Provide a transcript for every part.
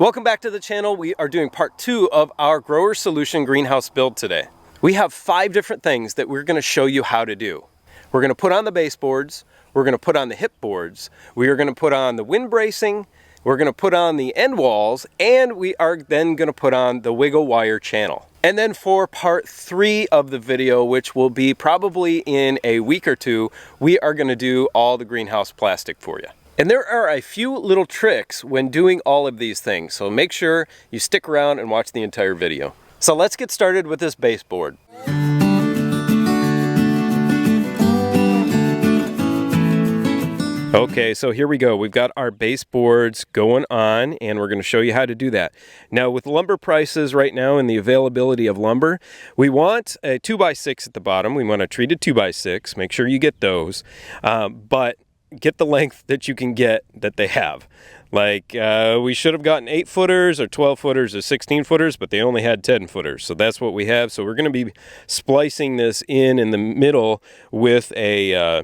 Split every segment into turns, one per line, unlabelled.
Welcome back to the channel. We are doing part 2 of our grower solution greenhouse build today. We have 5 different things that we're going to show you how to do. We're going to put on the baseboards, we're going to put on the hip boards, we are going to put on the wind bracing, we're going to put on the end walls, and we are then going to put on the wiggle wire channel. And then for part 3 of the video, which will be probably in a week or 2, we are going to do all the greenhouse plastic for you. And there are a few little tricks when doing all of these things, so make sure you stick around and watch the entire video. So let's get started with this baseboard. Okay, so here we go. We've got our baseboards going on, and we're going to show you how to do that. Now, with lumber prices right now and the availability of lumber, we want a 2x6 at the bottom. We want a treated 2x6. Make sure you get those, but get the length that you can get that they have. Like, we should have gotten 8-footers or 12-footers or 16-footers, but they only had 10-footers. So that's what we have. So we're going to be splicing this in the middle with a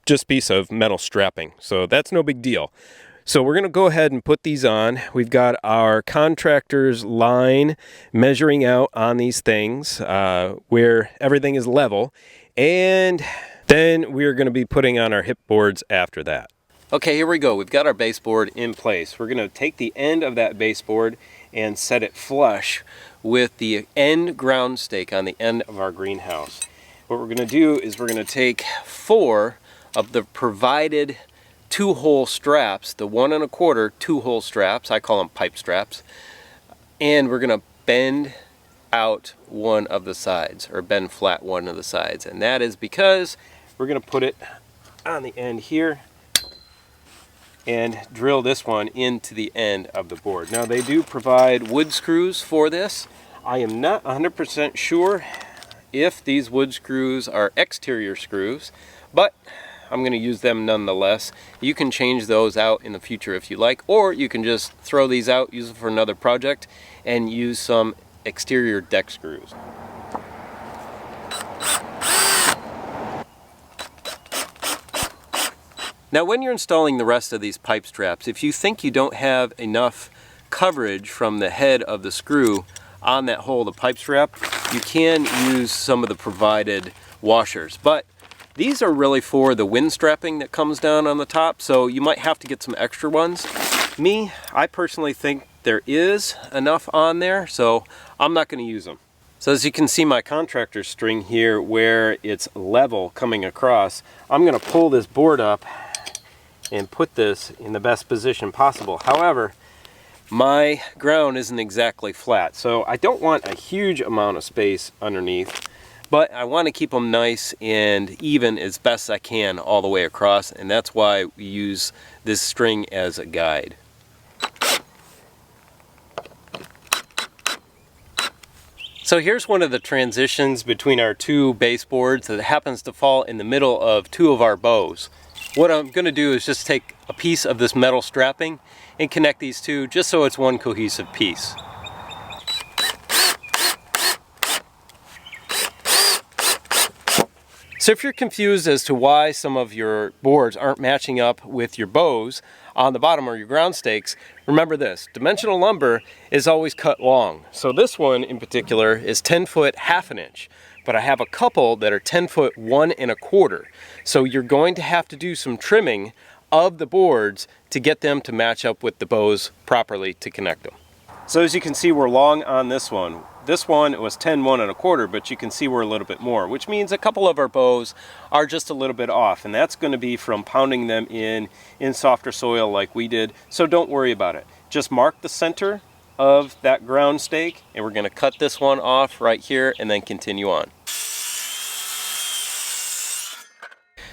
just piece of metal strapping. So that's no big deal. So we're going to go ahead and put these on. We've got our contractor's line measuring out on these things where everything is level. And then we're going to be putting on our hip boards after that. Okay, here we go. We've got our baseboard in place. We're going to take the end of that baseboard and set it flush with the end ground stake on the end of our greenhouse. What we're going to do is we're going to take 4 of the provided 2-hole straps, the 1 1/4 2-hole straps, I call them pipe straps, and we're going to bend out one of the sides, or bend flat one of the sides, and that is because we're going to put it on the end here and drill this one into the end of the board. Now, they do provide wood screws for this. I am not 100% sure if these wood screws are exterior screws, but I'm going to use them nonetheless. You can change those out in the future if you like, or you can just throw these out, use them for another project, and use some exterior deck screws. Now, when you're installing the rest of these pipe straps, if you think you don't have enough coverage from the head of the screw on that hole of the pipe strap, you can use some of the provided washers. But these are really for the wind strapping that comes down on the top, so you might have to get some extra ones. I personally think there is enough on there, so I'm not going to use them. So as you can see, my contractor string here, where it's level coming across, I'm going to pull this board up and put this in the best position possible. However, my ground isn't exactly flat, so I don't want a huge amount of space underneath, but I want to keep them nice and even as best I can all the way across, and that's why we use this string as a guide. So here's one of the transitions between our 2 baseboards that happens to fall in the middle of 2 of our bows. What I'm going to do is just take a piece of this metal strapping and connect these 2 just so it's one cohesive piece. So if you're confused as to why some of your boards aren't matching up with your bows on the bottom or your ground stakes, remember this: dimensional lumber is always cut long. So this one in particular is 10 foot 1/2 inch, but I have a couple that are 10 foot 1 1/4. So you're going to have to do some trimming of the boards to get them to match up with the bows properly to connect them. So as you can see, we're long on this one. This one was 10 1 1/4, but you can see we're a little bit more, which means a couple of our bows are just a little bit off, and that's going to be from pounding them in softer soil like we did. So don't worry about it. Just mark the center of that ground stake, and we're going to cut this one off right here and then continue on.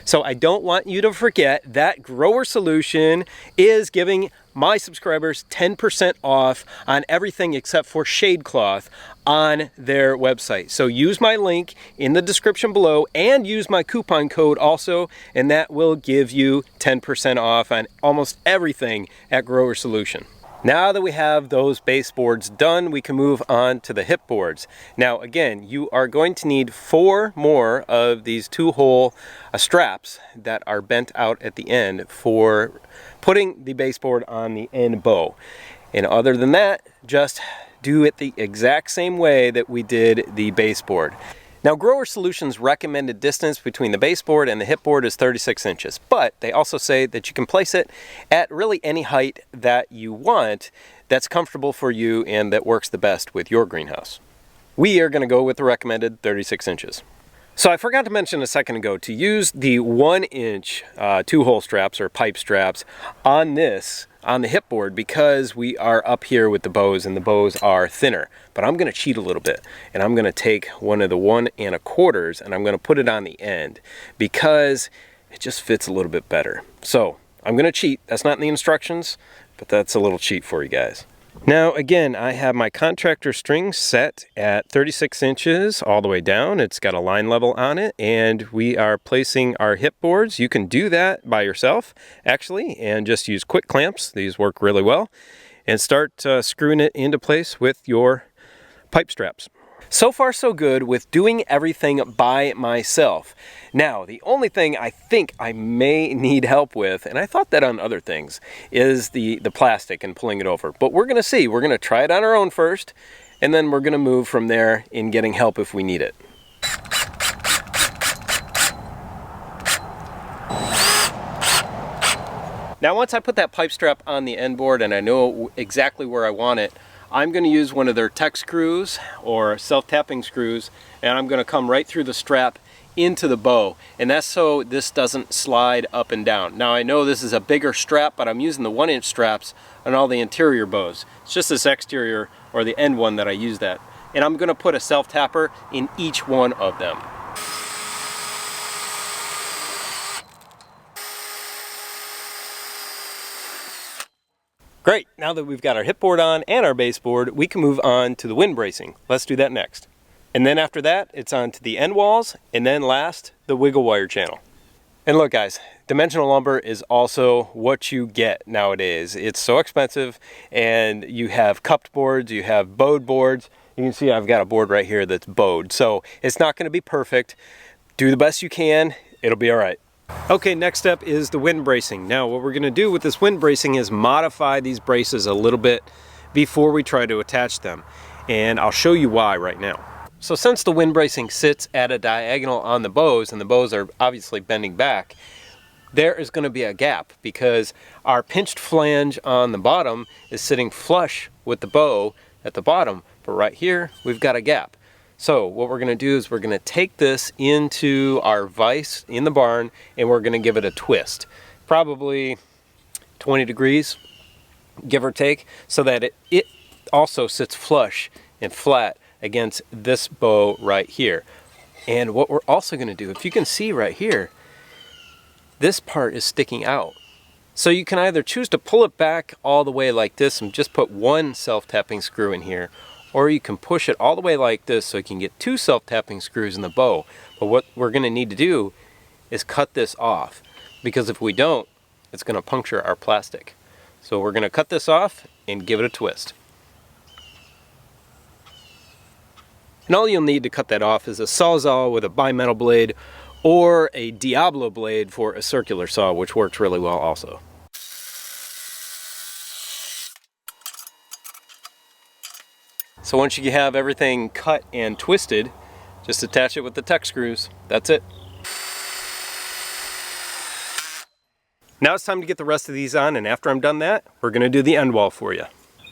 So I don't want you to forget that Grower Solution is giving my subscribers 10% off on everything except for shade cloth on their website. So use my link in the description below and use my coupon code also, and that will give you 10% off on almost everything at Grower Solution. Now that we have those baseboards done, we can move on to the hip boards. Now again, you are going to need 4 more of these 2-hole straps that are bent out at the end for putting the baseboard on the end bow. And other than that, just do it the exact same way that we did the baseboard. Now, Grower Solutions' recommended distance between the baseboard and the hipboard is 36 inches, but they also say that you can place it at really any height that you want that's comfortable for you and that works the best with your greenhouse. We are going to go with the recommended 36 inches. So I forgot to mention a second ago to use the 1-inch 2-hole straps or pipe straps on the hipboard, because we are up here with the bows and the bows are thinner. But I'm going to cheat a little bit, and I'm going to take one of the 1 1/4 and I'm going to put it on the end because it just fits a little bit better. So I'm going to cheat. That's not in the instructions, but that's a little cheat for you guys. Now again, I have my contractor string set at 36 inches all the way down. It's got a line level on it, and we are placing our hip boards. You can do that by yourself actually, and just use quick clamps. These work really well, and start screwing it into place with your pipe straps. So far so good with doing everything by myself. Now, the only thing I think I may need help with, and I thought that on other things, is the plastic and pulling it over. But we're going to see. We're going to try it on our own first, and then we're going to move from there in getting help if we need it. Now, once I put that pipe strap on the end board and I know exactly where I want it, I'm going to use one of their tech screws or self-tapping screws, and I'm going to come right through the strap into the bow, and that's so this doesn't slide up and down. Now I know this is a bigger strap, but I'm using the 1-inch straps on all the interior bows. It's just this exterior or the end one that I use that. And I'm going to put a self-tapper in each one of them. Great, now that we've got our hipboard on and our baseboard, we can move on to the wind bracing. Let's do that next. And then after that, it's on to the end walls, and then last, the wiggle wire channel. And look guys, dimensional lumber is also what you get nowadays. It's so expensive, and you have cupped boards, you have bowed boards. You can see I've got a board right here that's bowed, so it's not going to be perfect. Do the best you can, it'll be all right. Okay, next step is the wind bracing. Now what we're going to do with this wind bracing is modify these braces a little bit before we try to attach them, and I'll show you why right now. So since the wind bracing sits at a diagonal on the bows, and the bows are obviously bending back, there is going to be a gap because our pinched flange on the bottom is sitting flush with the bow at the bottom, but right here we've got a gap. So what we're going to do is we're going to take this into our vise in the barn, and we're going to give it a twist, probably 20 degrees, give or take, so that it also sits flush and flat against this bow right here. And what we're also going to do, if you can see right here, this part is sticking out. So you can either choose to pull it back all the way like this and just put one self-tapping screw in here, or you can push it all the way like this so you can get 2 self-tapping screws in the bow. But what we're going to need to do is cut this off, because if we don't, it's going to puncture our plastic. So we're going to cut this off and give it a twist. And all you'll need to cut that off is a Sawzall with a bimetal blade, or a Diablo blade for a circular saw, which works really well also. So once you have everything cut and twisted, just attach it with the tech screws. That's it. Now it's time to get the rest of these on, and after I'm done that, we're going to do the end wall for you.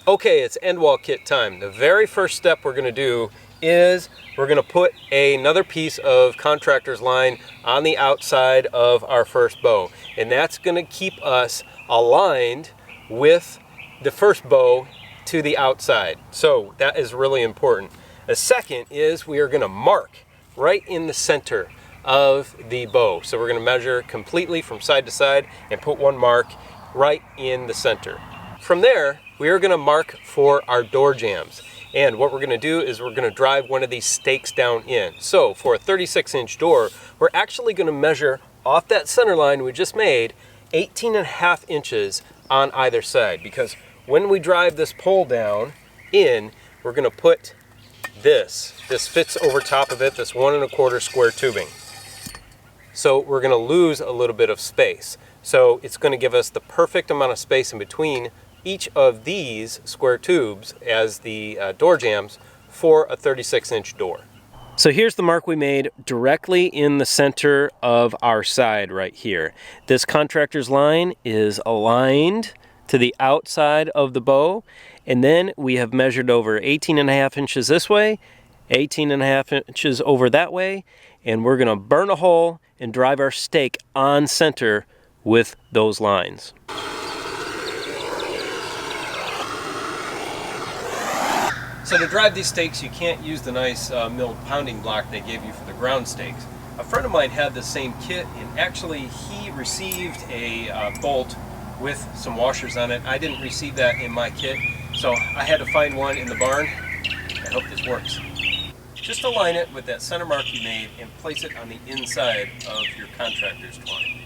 Okay, it's end wall kit time. The very first step we're going to do is we're going to put another piece of contractor's line on the outside of our first bow, and that's going to keep us aligned with the first bow to the outside. So that is really important. The second is we are going to mark right in the center of the bow. So we're going to measure completely from side to side and put one mark right in the center. From there, we are going to mark for our door jambs. And what we're going to do is we're going to drive one of these stakes down in. So for a 36-inch door, we're actually going to measure off that center line we just made 18.5 inches on either side, because when we drive this pole down in, we're going to put this fits over top of it, this 1 1/4 square tubing. So we're going to lose a little bit of space. So it's going to give us the perfect amount of space in between each of these square tubes as the door jambs for a 36-inch door. So here's the mark we made directly in the center of our side right here. This contractor's line is aligned to the outside of the bow, and then we have measured over 18.5 inches this way, 18.5 inches over that way, and we're gonna burn a hole and drive our stake on center with those lines. So to drive these stakes, you can't use the nice milled pounding block they gave you for the ground stakes. A friend of mine had the same kit, and actually he received a bolt with some washers on it. I didn't receive that in my kit, so I had to find one in the barn. I hope this works. Just align it with that center mark you made and place it on the inside of your contractor's twine.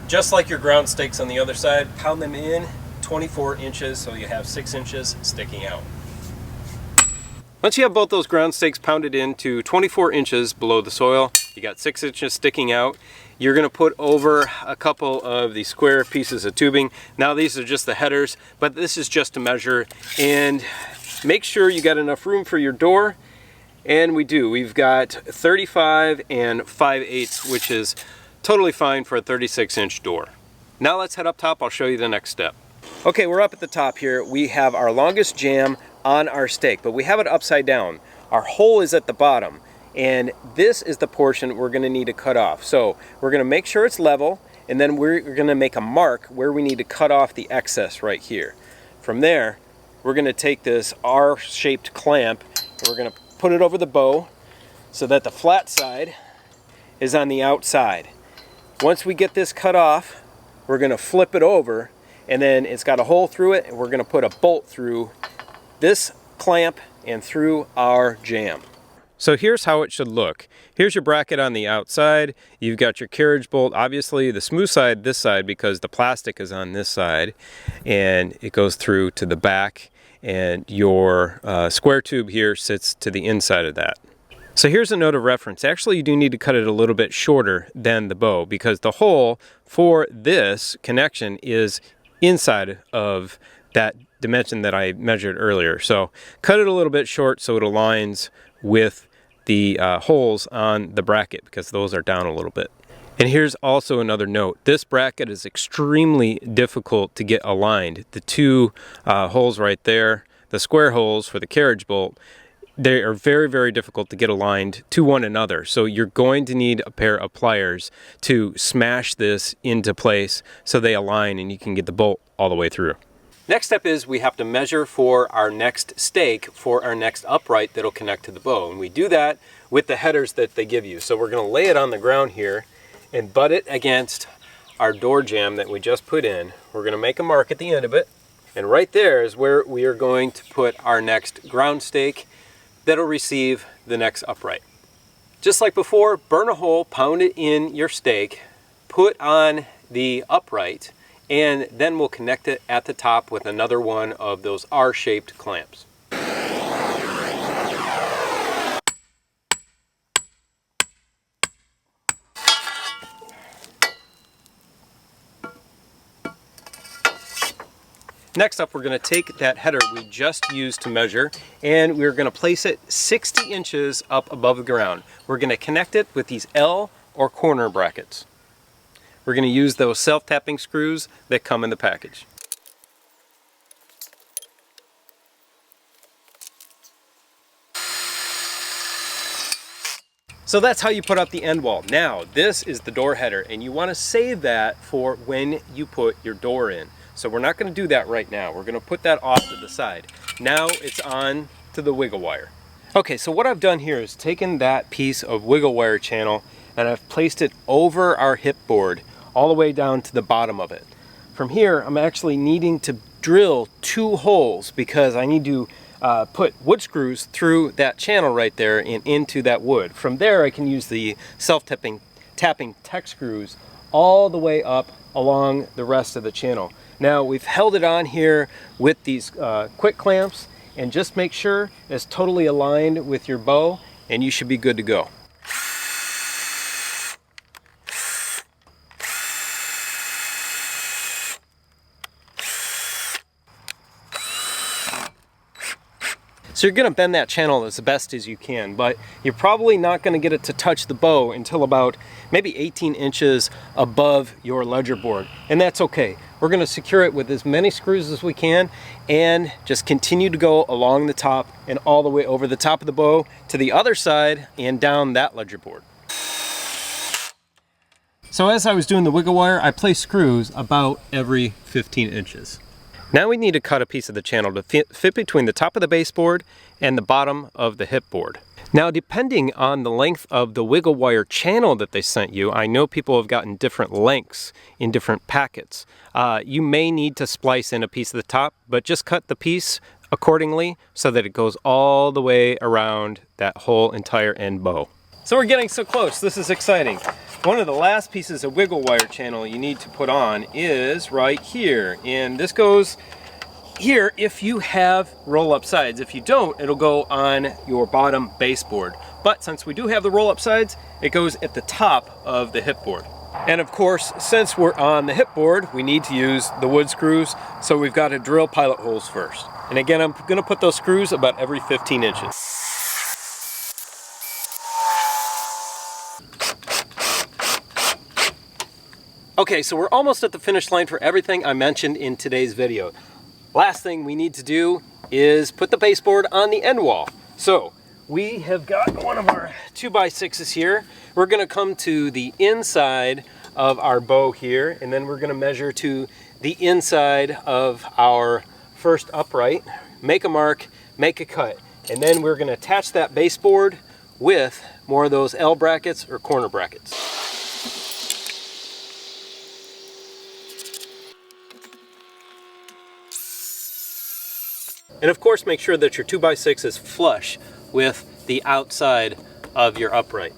Just like your ground stakes on the other side, pound them in 24 inches so you have 6 inches sticking out. Once you have both those ground stakes pounded into 24 inches below the soil, you got 6 inches sticking out, you're going to put over a couple of the square pieces of tubing. Now these are just the headers, but this is just to measure, and make sure you got enough room for your door, and we do. We've got 35 and 5/8, which is totally fine for a 36-inch door. Now let's head up top. I'll show you the next step. Okay, we're up at the top here. We have our longest jamb on our stake, but we have it upside down. Our hole is at the bottom, and this is the portion we're going to need to cut off. So we're going to make sure it's level, and then we're going to make a mark where we need to cut off the excess right here. From there, we're going to take this R-shaped clamp, and we're going to put it over the bow so that the flat side is on the outside. Once we get this cut off, we're going to flip it over, and then it's got a hole through it, and we're going to put a bolt through this clamp and through our jamb. So here's how it should look. Here's your bracket on the outside. You've got your carriage bolt, obviously the smooth side this side because the plastic is on this side, and it goes through to the back, and your square tube here sits to the inside of that. So here's a note of reference. Actually, you do need to cut it a little bit shorter than the bow because the hole for this connection is inside of that dimension that I measured earlier. So cut it a little bit short so it aligns with the holes on the bracket because those are down a little bit. And here's also another note. This bracket is extremely difficult to get aligned. The two holes right there, the square holes for the carriage bolt, they are very, very difficult to get aligned to one another. So you're going to need a pair of pliers to smash this into place so they align and you can get the bolt all the way through. Next step is we have to measure for our next stake for our next upright that'll connect to the bow. And we do that with the headers that they give you. So we're going to lay it on the ground here and butt it against our door jamb that we just put in. We're going to make a mark at the end of it. And right there is where we are going to put our next ground stake that'll receive the next upright. Just like before, burn a hole, pound it in your stake, put on the upright, and then we'll connect it at the top with another one of those R-shaped clamps. Next up, we're going to take that header we just used to measure, and we're going to place it 60 inches up above the ground. We're going to connect it with these L or corner brackets. We're going to use those self-tapping screws that come in the package. So that's how you put up the end wall. Now, this is the door header, and you want to save that for when you put your door in. So we're not going to do that right now. We're going to put that off to the side. Now it's on to the wiggle wire. Okay, so what I've done here is taken that piece of wiggle wire channel and I've placed it over our hip board all the way down to the bottom of it. From here, I'm actually needing to drill 2 holes because I need to put wood screws through that channel right there and into that wood. From there, I can use the self-tapping tech screws all the way up along the rest of the channel. Now we've held it on here with these quick clamps, and just make sure it's totally aligned with your bow and you should be good to go. So you're going to bend that channel as best as you can, but you're probably not going to get it to touch the bow until about maybe 18 inches above your ledger board, and that's okay. We're going to secure it with as many screws as we can and just continue to go along the top and all the way over the top of the bow to the other side and down that ledger board. So as I was doing the wiggle wire, I placed screws about every 15 inches. Now we need to cut a piece of the channel to fit between the top of the baseboard and the bottom of the hip board. Now, depending on the length of the wiggle wire channel that they sent you, I know people have gotten different lengths in different packets. You may need to splice in a piece of the top, but just cut the piece accordingly so that it goes all the way around that whole entire end bow. So we're getting so close. This is exciting. One of the last pieces of wiggle wire channel you need to put on is right here. And this goes here if you have roll-up sides. If you don't, it'll go on your bottom baseboard. But since we do have the roll-up sides, it goes at the top of the hip board. And of course, since we're on the hip board, we need to use the wood screws, so we've got to drill pilot holes first. And again, I'm going to put those screws about every 15 inches. Okay, so we're almost at the finish line for everything I mentioned in today's video. Last thing we need to do is put the baseboard on the end wall. So we have got one of our 2x6s here. We're going to come to the inside of our bow here, and then we're going to measure to the inside of our first upright, make a mark, make a cut, and then we're going to attach that baseboard with more of those L brackets or corner brackets. And of course, make sure that your 2x6 is flush with the outside of your upright.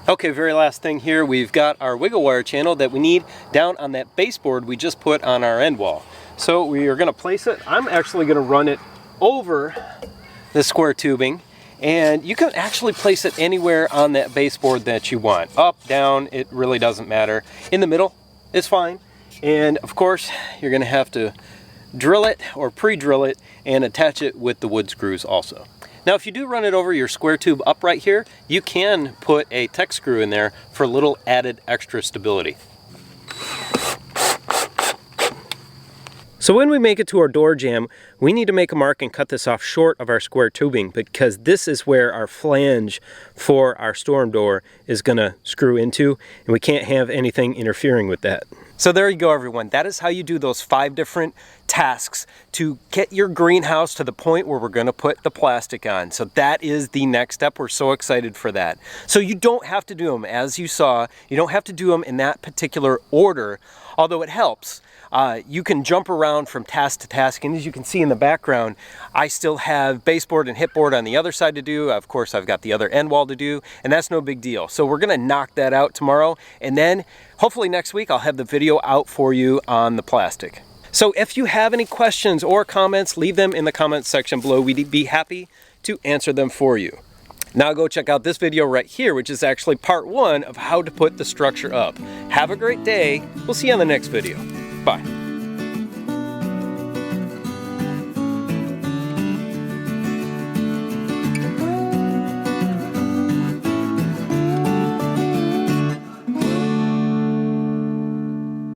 Okay, very last thing here, we've got our wiggle wire channel that we need down on that baseboard we just put on our end wall. So we are going to place it. I'm actually going to run it over the square tubing, and you can actually place it anywhere on that baseboard that you want. Up, down, it really doesn't matter. In the middle, it's fine. And of course, you're going to have to drill it or pre-drill it and attach it with the wood screws also. Now, if you do run it over your square tube upright here, you can put a Tech screw in there for a little added extra stability. So when we make it to our door jamb, we need to make a mark and cut this off short of our square tubing, because this is where our flange for our storm door is going to screw into, and we can't have anything interfering with that. So there you go, everyone. That is how you do those 5 different tasks to get your greenhouse to the point where we're going to put the plastic on. So that is the next step. We're so excited for that. So you don't have to do them, as you saw, you don't have to do them in that particular order, although it helps. You can jump around from task to task, and as you can see in the background, I still have baseboard and hipboard on the other side to do. Of course, I've got the other end wall to do, and that's no big deal. So we're going to knock that out tomorrow, and then hopefully next week I'll have the video out for you on the plastic. So if you have any questions or comments, leave them in the comments section below. We'd be happy to answer them for you. Now go check out this video right here, which is actually part 1 of how to put the structure up. Have a great day. We'll see you on the next video. Bye.